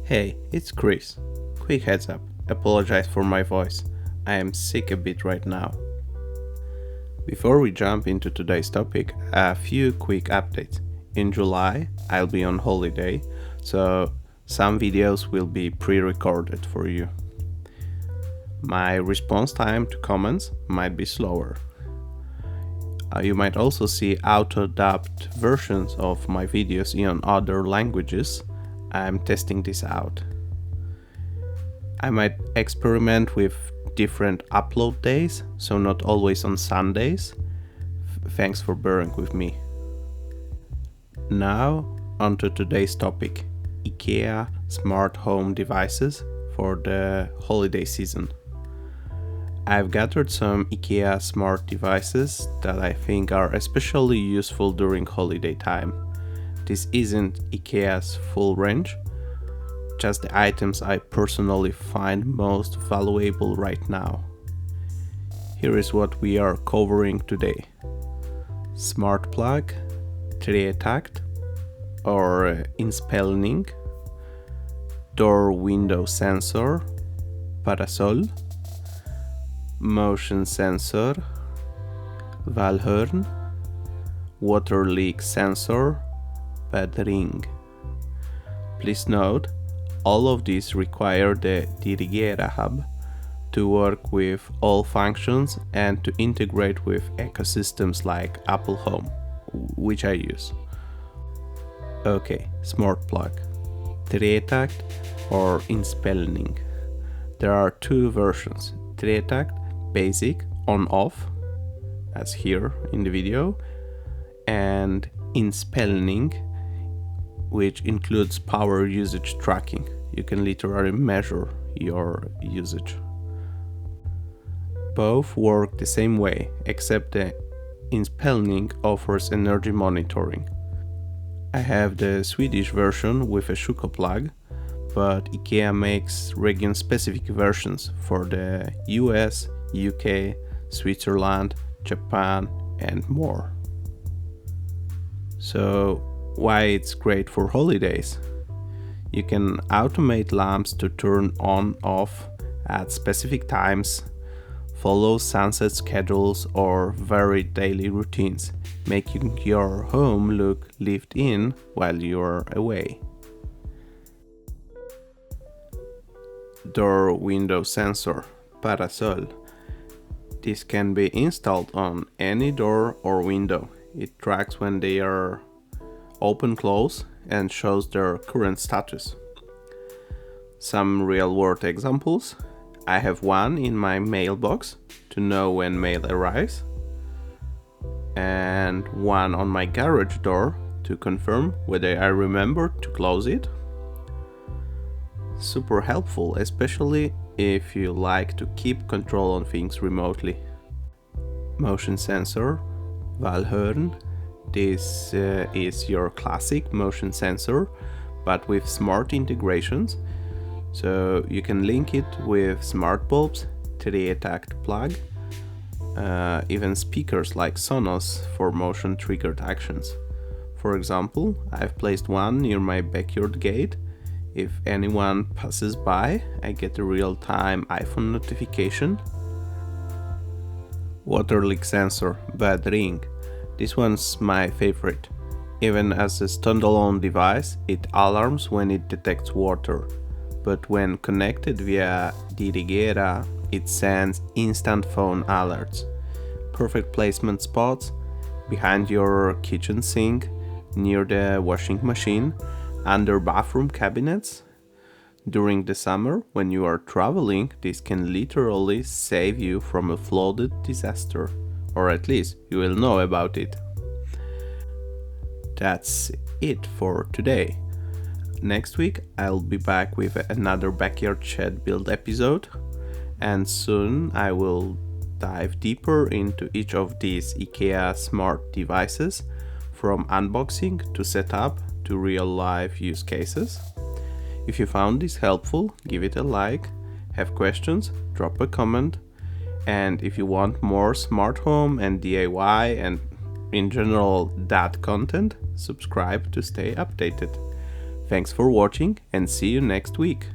Hey, it's Chris. Quick heads up, apologize for my voice. I am sick a bit right now. Before we jump into today's topic, a few quick updates. In July, I'll be on holiday, so some videos will be pre-recorded for you. My response time to comments might be slower. You might also see auto-dubbed versions of my videos in other languages. I'm testing this out. I might experiment with different upload days, so not always on Sundays. Thanks for bearing with me. Now, onto today's topic: IKEA smart home devices for the holiday season. I've gathered some IKEA smart devices that I think are especially useful during holiday time. This isn't IKEA's full range, just the items I personally find most valuable right now. Here is what we are covering today: smart plug, TRETAKT or INSPELNING, door window sensor, Parasol, motion sensor, Valhern, water leak sensor, BADRING. Please note, all of these require the DIRIGERA hub to work with all functions and to integrate with ecosystems like Apple Home, which I use. Okay, smart plug, TRETAKT or INSPELNING. There are two versions: TRETAKT basic on-off, as here in the video, and INSPELNING, which includes power usage tracking. You can literally measure your usage. Both work the same way, except the INSPELNING offers energy monitoring. I have the Swedish version with a Schuko plug, but IKEA makes region-specific versions for the US, UK, Switzerland, Japan, and more. So, why it's great for holidays? You can automate lamps to turn on off at specific times, follow sunset schedules, or vary daily routines, making your home look lived in while you're away. Door window sensor, Parasol. This can be installed on any door or window. It tracks when they are open, close, and shows their current status. Some real-world examples: I have one in my mailbox to know when mail arrives, and one on my garage door to confirm whether I remember to close it. Super helpful, especially if you like to keep control on things remotely. Motion sensor, Valhern. This is your classic motion sensor, but with smart integrations. So you can link it with smart bulbs, TRETAKT plug, even speakers like Sonos for motion triggered actions. For example, I've placed one near my backyard gate. If anyone passes by, I get a real-time iPhone notification. Water leak sensor, BADRING. This one's my favorite. Even as a standalone device, it alarms when it detects water. But when connected via DIRIGERA, it sends instant phone alerts. Perfect placement spots: behind your kitchen sink, near the washing machine, under bathroom cabinets. During the summer, when you are traveling, this can literally save you from a flooded disaster, or at least you will know about it. That's it for today. Next week, I'll be back with another backyard shed build episode, and soon I will dive deeper into each of these IKEA smart devices, from unboxing to setup to real-life use cases. If you found this helpful, give it a like. Have questions? Drop a comment. And if you want more smart home and DIY and in general that content, subscribe to stay updated. Thanks for watching and see you next week.